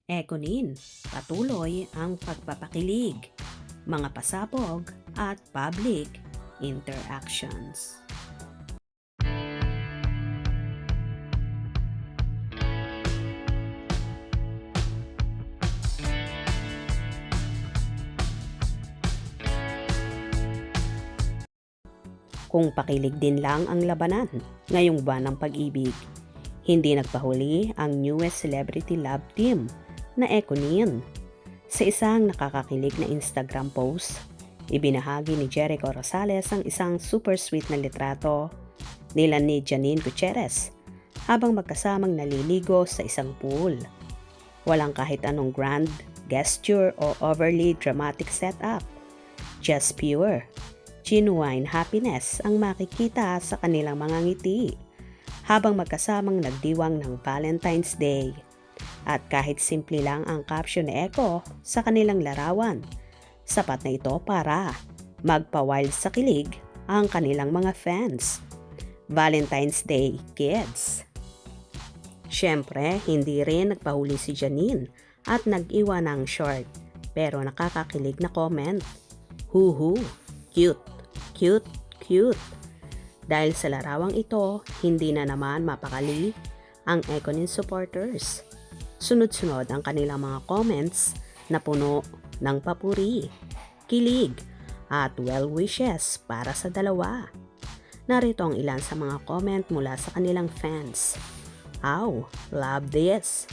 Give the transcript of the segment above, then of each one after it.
Ekonin, patuloy ang pagpapakilig, mga pasabog at public interactions. Kung pakilig din lang ang labanan ngayong buwan ng pag-ibig, hindi nagpahuli ang newest celebrity love team na Ekonin. Sa isang nakakakilig na Instagram post, ibinahagi ni Jericho Rosales ang isang super sweet na litrato nila ni Janine Gutierrez habang magkasamang naliligo sa isang pool. Walang kahit anong grand gesture o overly dramatic setup. Just pure, genuine happiness ang makikita sa kanilang mga ngiti habang magkasamang nagdiwang ng Valentine's Day. At kahit simple lang ang caption ni Echo sa kanilang larawan, sapat na ito para magpa-wild sa kilig ang kanilang mga fans. Valentine's Day, kids! Siyempre, hindi rin nagpahuli si Janine at nag-iwan ng short pero nakakakilig na comment. Huhu, cute, cute, cute. Dahil sa larawang ito, hindi na naman mapakali ang Ekonin supporters. Sunod-sunod ang kanilang mga comments na puno ng papuri, kilig, at well wishes para sa dalawa. Narito ang ilan sa mga comment mula sa kanilang fans. Ow, love this.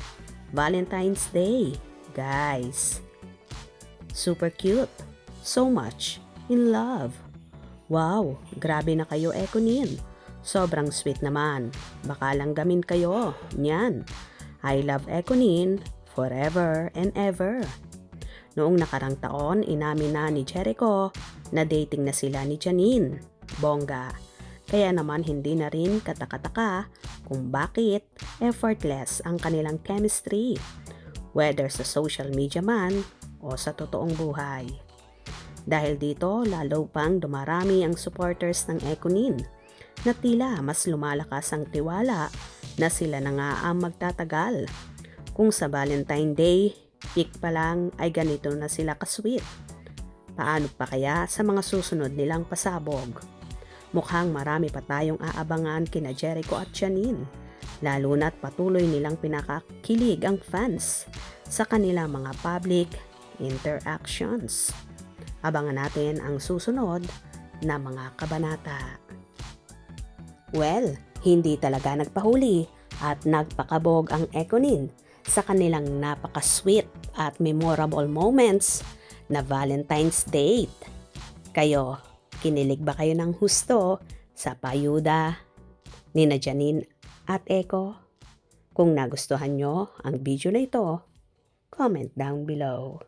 Valentine's Day, guys. Super cute. So much in love. Wow, grabe na kayo Ekonin. Sobrang sweet naman. Baka lang gamin kayo. Nyan. I love Ekonin forever and ever. Noong nakarang taon, inamin na ni Jericho na dating na sila ni Janine. Bongga. Kaya naman hindi na rin katakataka kung bakit effortless ang kanilang chemistry, whether sa social media man o sa totoong buhay. Dahil dito, lalo pang dumarami ang supporters ng Ekonin na tila mas lumalakas ang tiwala na sila na nga ang magtatagal. Kung sa Valentine Day, peak pa lang ay ganito na sila kasweet. Paano pa kaya sa mga susunod nilang pasabog? Mukhang marami pa tayong aabangan kina Jericho at Janine, lalo na't patuloy nilang pinakakilig ang fans sa kanilang mga public interactions. Abangan natin ang susunod na mga kabanata. Well, hindi talaga nagpahuli at nagpakabog ang Ekonin sa kanilang napaka-sweet at memorable moments na Valentine's Date. Kayo, kinilig ba kayo ng husto sa payuda ni Janine at Echo? Kung nagustuhan nyo ang video na ito, comment down below.